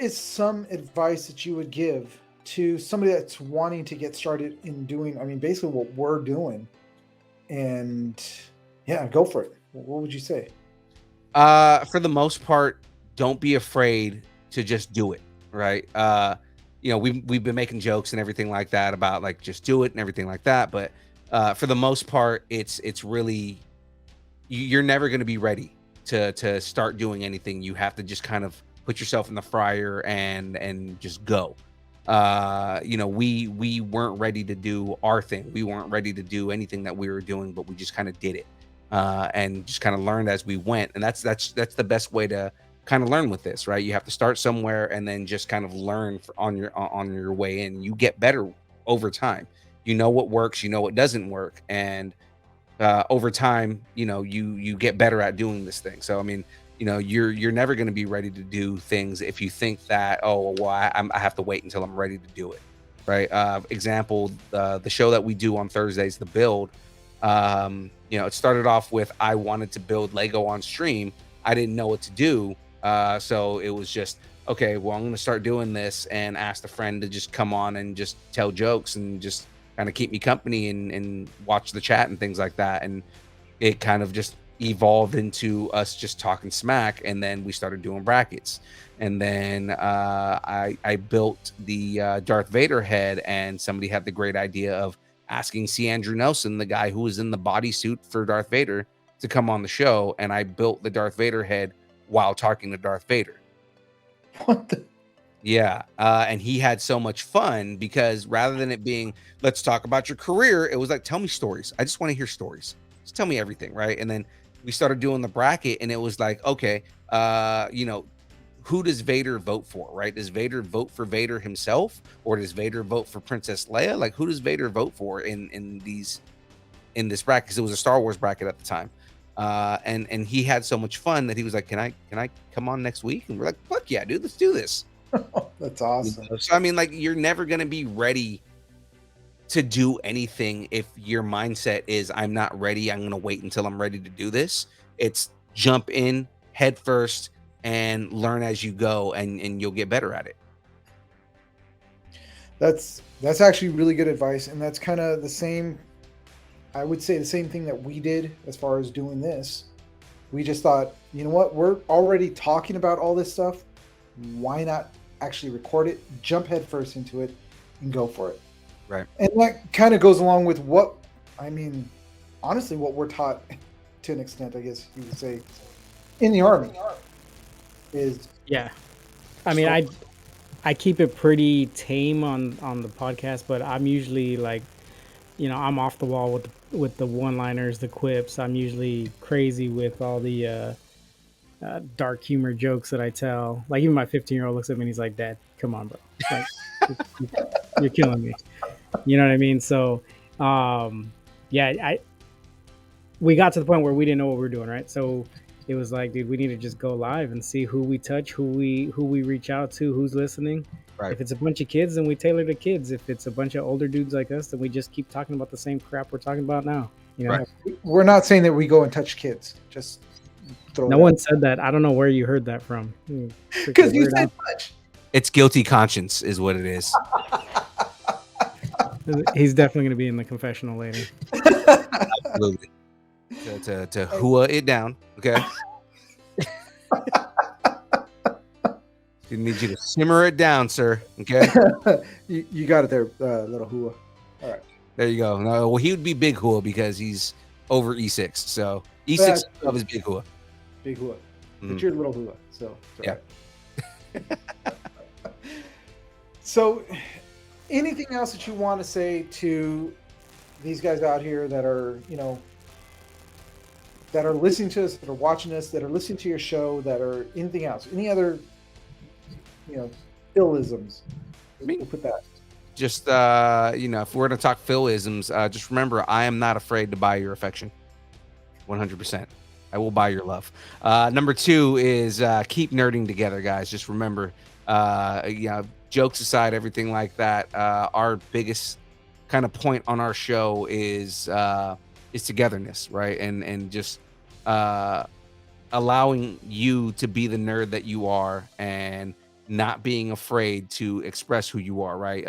what is some advice that you would give to somebody that's wanting to get started in doing, I mean, basically what we're doing? And yeah, go for it. What would you say? For the most part, don't be afraid to just do it, right? We've been making jokes and everything like that about like just do it and everything like that, but for the most part, it's really you're never going to be ready to start doing anything. You have to just kind of put yourself in the fryer and just go. We weren't ready to do our thing. We weren't ready to do anything that we were doing, but we just kind of did it. And just kind of learned as we went. And that's the best way to kind of learn with this, right? You have to start somewhere and then just kind of learn on your way in. You get better over time. You know what works, you know what doesn't work, and over time, you get better at doing this thing. So I mean, you're never going to be ready to do things if you think that, oh well, I have to wait until I'm ready to do it, right? Example, the show that we do on Thursdays, the build. It started off with I wanted to build Lego on stream. I didn't know what to do, so it was just okay. Well, I'm going to start doing this and asked a friend to just come on and just tell jokes and just kind of keep me company and watch the chat and things like that. And it kind of just evolved into us just talking smack, and then we started doing brackets. And then I built the Darth Vader head, and somebody had the great idea of asking C. Andrew Nelson, the guy who was in the bodysuit for Darth Vader, to come on the show, and I built the Darth Vader head while talking to Darth Vader. What the? Yeah, and he had so much fun because rather than it being, let's talk about your career, it was like, tell me stories. I just want to hear stories. Just tell me everything, right? And then we started doing the bracket, and it was like, okay, who does Vader vote for, right? Does Vader vote for Vader himself, or does Vader vote for Princess Leia? Like, who does Vader vote for in this bracket? Because it was a Star Wars bracket at the time. And he had so much fun that he was like, can I come on next week? And we're like, fuck yeah, dude, let's do this. That's awesome. So I mean, like, you're never gonna be ready to do anything if your mindset is I'm not ready. I'm gonna wait until I'm ready to do this. It's jump in head first and learn as you go, and you'll get better at it. That's actually really good advice, and that's kind of the same. I would say the same thing that we did as far as doing this. We just thought, you know what, we're already talking about all this stuff. Why not actually record it, jump headfirst into it, and go for it? Right. And that kind of goes along with what, I mean, honestly, what we're taught to an extent, I guess you would say, in the Army is. Yeah. I mean, I keep it pretty tame on the podcast, but I'm usually like, I'm off the wall with the one-liners, the quips. I'm usually crazy with all the dark humor jokes that I tell. Like, even my 15-year-old looks at me and he's like, "Dad, come on, bro. Like, you're killing me." You know what I mean? So, yeah, we got to the point where we didn't know what we were doing, right? So it was like, dude, we need to just go live and see who we touch, who we reach out to, who's listening. Right. If it's a bunch of kids, then we tailor to kids. If it's a bunch of older dudes like us, then we just keep talking about the same crap we're talking about now. Right. We're not saying that we go and touch kids. Just throw. No one said that. I don't know where you heard that from. Because you said touch. It's guilty conscience, is what it is. He's definitely going to be in the confessional later. Absolutely. To hua it down, okay? We need you to simmer it down, sir. Okay. you got it there, little hua. All right. There you go. No, well, he would be big hua because he's over E6. So E6 of his big hua. Big hua. But you're little hua. So yeah. Right. So, anything else that you want to say to these guys out here that are, that are listening to us, that are watching us, that are listening to your show, that are anything else? Any other, Philisms? We'll put that. Just, if we're going to talk Philisms, just remember, I am not afraid to buy your affection. 100%. I will buy your love. Number 2 is keep nerding together, guys. Just remember, jokes aside, everything like that, our biggest kind of point on our show is togetherness, right? And just allowing you to be the nerd that you are, and not being afraid to express who you are, right?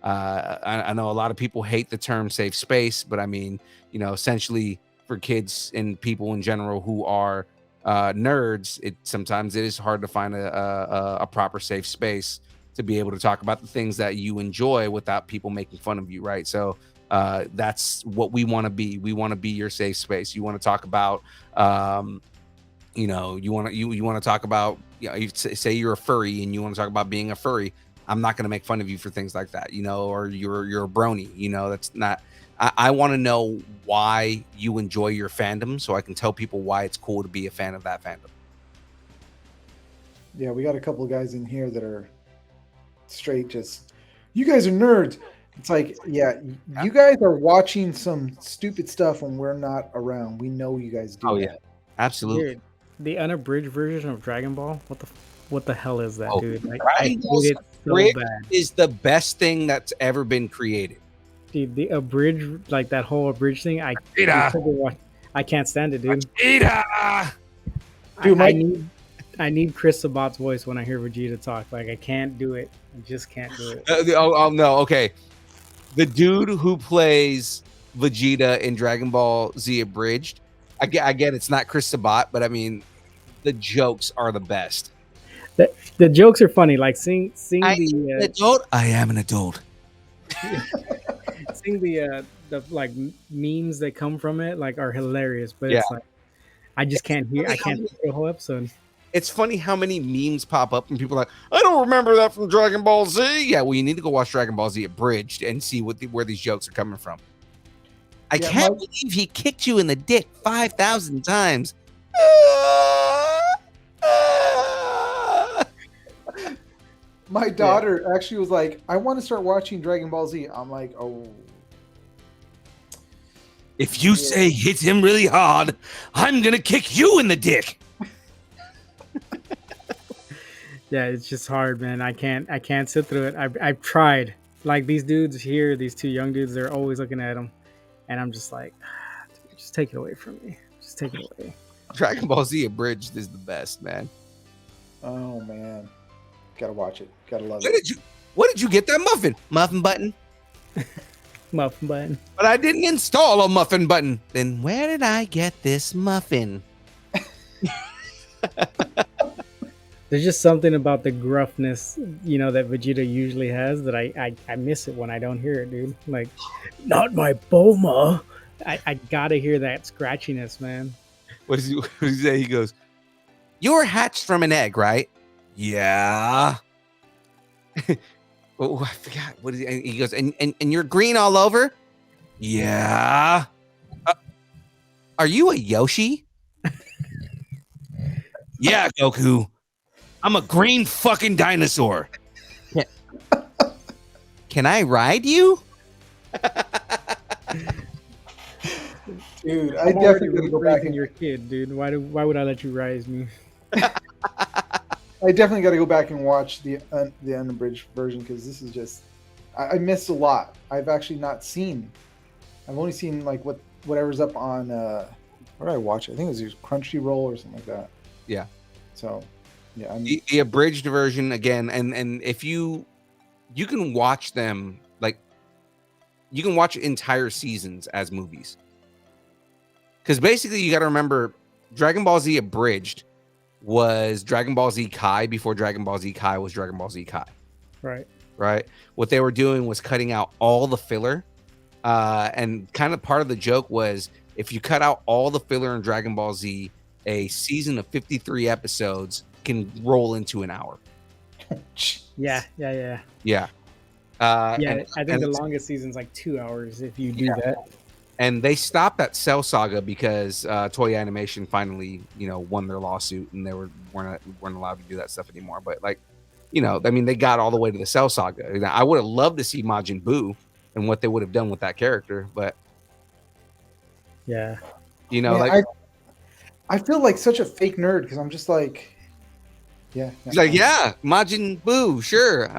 I know a lot of people hate the term safe space, but I mean, essentially for kids and people in general who are nerds, sometimes it is hard to find a proper safe space to be able to talk about the things that you enjoy without people making fun of you, right? So that's what we want to be. We want to be your safe space. You want to talk about you want to talk about, you say you're a furry and you want to talk about being a furry. I'm not going to make fun of you for things like that, or you're a brony. That's not. I want to know why you enjoy your fandom, so I can tell people why it's cool to be a fan of that fandom. Yeah, we got a couple of guys in here that are straight just, you guys are nerds. It's like, yeah, you guys are watching some stupid stuff when we're not around. We know you guys do. Oh yeah, absolutely. Dude, the unabridged version of Dragon Ball. What the hell is that, dude? Like, Dragon Ball it so Bridge bad. is the best thing that's ever been created. Dude, the abridged, like that whole abridged thing, I can't stand it, dude. Vegeta! Dude, I need Chris Sabat's voice when I hear Vegeta talk. Like, I can't do it. I just can't do it. No, okay. The dude who plays Vegeta in Dragon Ball Z Abridged, I get it's not Chris Sabat, but I mean, the jokes are the best. The jokes are funny. Like, sing the adult. I am an adult. Seeing the like memes that come from it like are hilarious, but it's like I just can't hear. I can't hear the whole episode. It's funny how many memes pop up and people are like, I don't remember that from Dragon Ball Z. Yeah, well, you need to go watch Dragon Ball Z Abridged and see where these jokes are coming from. I can't believe he kicked you in the dick 5,000 times. My daughter actually was like, I want to start watching Dragon Ball Z. I'm like, oh. If you say hit him really hard, I'm going to kick you in the dick. Yeah, it's just hard, man. I can't sit through it. I've tried. Like, these dudes here, these two young dudes, they're always looking at them. And I'm just like, dude, just take it away from me. Just take it away. Dragon Ball Z Abridged is the best, man. Oh, man. Gotta watch it. Gotta love Where it. did you get that muffin? Muffin button? Muffin button. But I didn't install a muffin button. Then where did I get this muffin? There's just something about the gruffness, that Vegeta usually has that I miss it when I don't hear it, dude. Like, not my Bulma. I gotta hear that scratchiness, man. What does he say? He goes, "You were hatched from an egg, right?" Yeah. Oh, I forgot. What is he goes, and you're green all over? Yeah. Are you a Yoshi? Yeah, Goku. I'm a green fucking dinosaur. Can I ride you? Dude, I definitely gotta go back and your kid, dude. Why would I let you rise me? I definitely got to go back and watch the unabridged version because this is just I missed a lot. I've actually not seen. I've only seen like whatever's up on where did I watch it? I think it was Crunchyroll or something like that. Yeah. So yeah, the abridged version again, and if you can watch them, like you can watch entire seasons as movies. Because basically you got to remember Dragon Ball Z Abridged was Dragon Ball Z Kai before Dragon Ball Z Kai was Dragon Ball Z Kai. Right. What they were doing was cutting out all the filler. And kind of part of the joke was if you cut out all the filler in Dragon Ball Z, a season of 53 episodes can roll into an hour. Yeah. Yeah. I think the longest season's like 2 hours if you do that. And they stopped that Cell Saga because Toei Animation finally, won their lawsuit and they weren't allowed to do that stuff anymore. But they got all the way to the Cell Saga. I would have loved to see Majin Buu and what they would have done with that character, but yeah, I feel like such a fake nerd because I'm just like, yeah. He's like, yeah, Majin Buu, sure,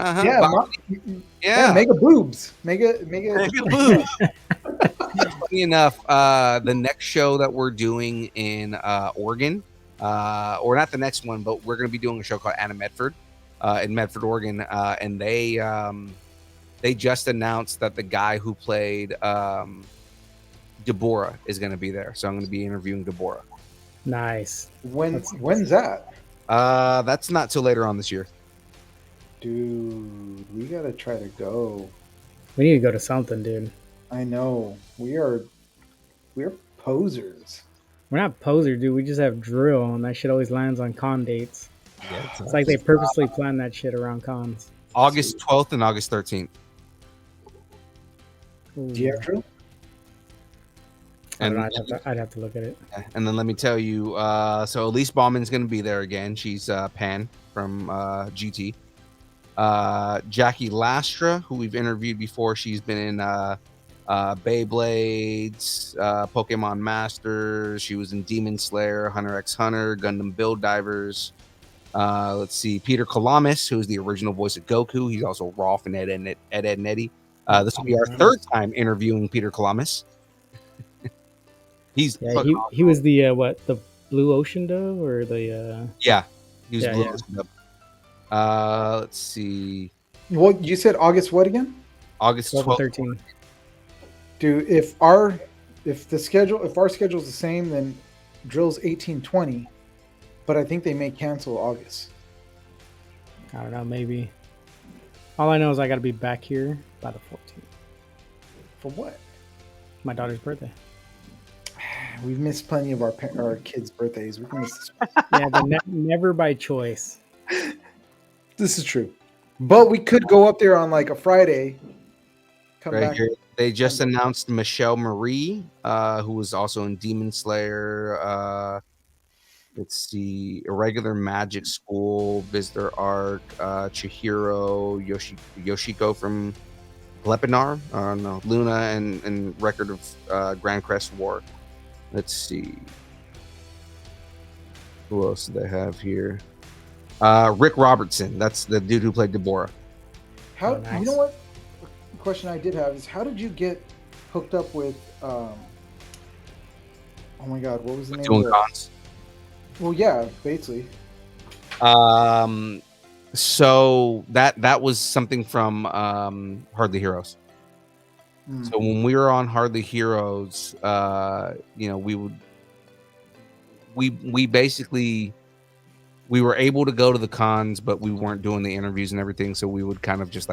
yeah, mega boobs, mega boobs. Funny enough, the next show that we're doing in Oregon, or not the next one, but we're going to be doing a show called Anna Medford. in Medford, Oregon, and they just announced that the guy who played Deborah is going to be there. So I'm going to be interviewing Deborah. Nice. When's that? That's not till later on this year. Dude, we gotta try to go. We need to go to something, dude. I know. We're posers. We're not poser, dude. We just have drill, and that shit always lands on con dates. Yeah, It's like they purposely plan that shit around cons. August 12th and August 13th. Ooh. Do you have drill? I don't And, know, I'd have to look at it. and then let me tell you, so Elise Bauman's going to be there again. She's Pan from GT. Jackie Lastra, who we've interviewed before, she's been in Beyblades, Pokemon Masters. She was in Demon Slayer, Hunter x Hunter, Gundam Build Divers. Let's see, Peter Kalamis, who's the original voice of Goku. He's also Rolf and Ed, Ed and Eddie. This will be our third time interviewing Peter Kalamis. He's he was the the Blue Ocean Dove or the yeah, he was Yeah, Blue yeah. Ocean Dove. Let's see, What you said? August what again? August 12 12th. 13. Dude, if our schedule's the same, then drill's 18-20. But I think they may cancel August. I don't know, maybe. All I know is I got to be back here by the 14th. For what? My daughter's birthday. We've missed plenty of our kids' birthdays. We can miss this one. Yeah, but never by choice. This is true. But we could go up there on like a Friday. Come Right back. here. They just announced Michelle Marie, who was also in Demon Slayer. Let's see, Irregular Magic School, Visitor Arc, Chihiro, Yoshiko from Glepinar, no, Luna, and Record of Grand Crest War. Let's see. Who else do they have here? Rick Robertson. That's the dude who played Deborah. How Oh, nice. You know what? The question I did have is how did you get hooked up with? Oh my God, what was the name? Doing of cons. Well, yeah, basically. So that was something from Hardly Heroes. Hmm. So when we were on Hardly Heroes, we basically we were able to go to the cons, but we weren't doing the interviews and everything. So we would kind of just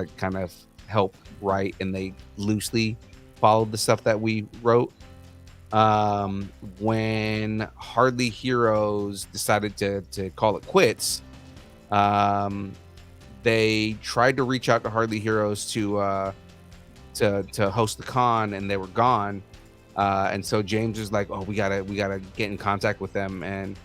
help write, and they loosely followed the stuff that we wrote. When Hardly Heroes decided to call it quits, they tried to reach out to Hardly Heroes to host the con, and they were gone. And so James was like, "Oh, we gotta get in contact with them." And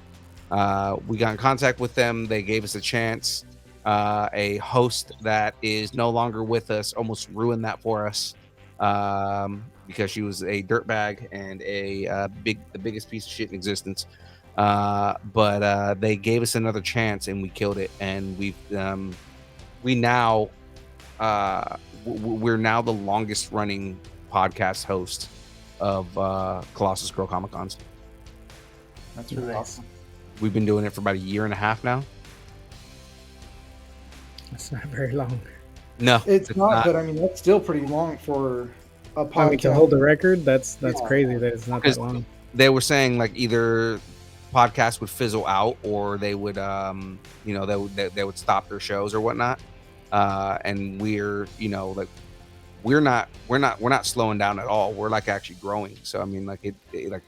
we got in contact with them. They gave us a chance. A host that is no longer with us almost ruined that for us, because she was a dirtbag and the biggest piece of shit in existence. But they gave us another chance, and we killed it. And we're now the longest running podcast host of Colossus Girl Comic Cons. That's really Nice. awesome. We've been doing it for about a year and a half now. That's not very long. No, It's not, but I mean that's still pretty long for a podcast. I mean, to hold the record, that's Yeah. crazy that it's not that Because- long. They were saying like either podcasts would fizzle out, or they would they would stop their shows or whatnot. And we're we're not slowing down at all. We're like actually growing. So I mean,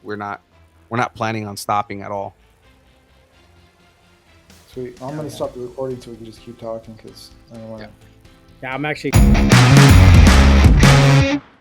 we're not planning on stopping at all. Sweet. I'm gonna stop the recording so we can just keep talking because I don't want to. Yeah, I'm actually.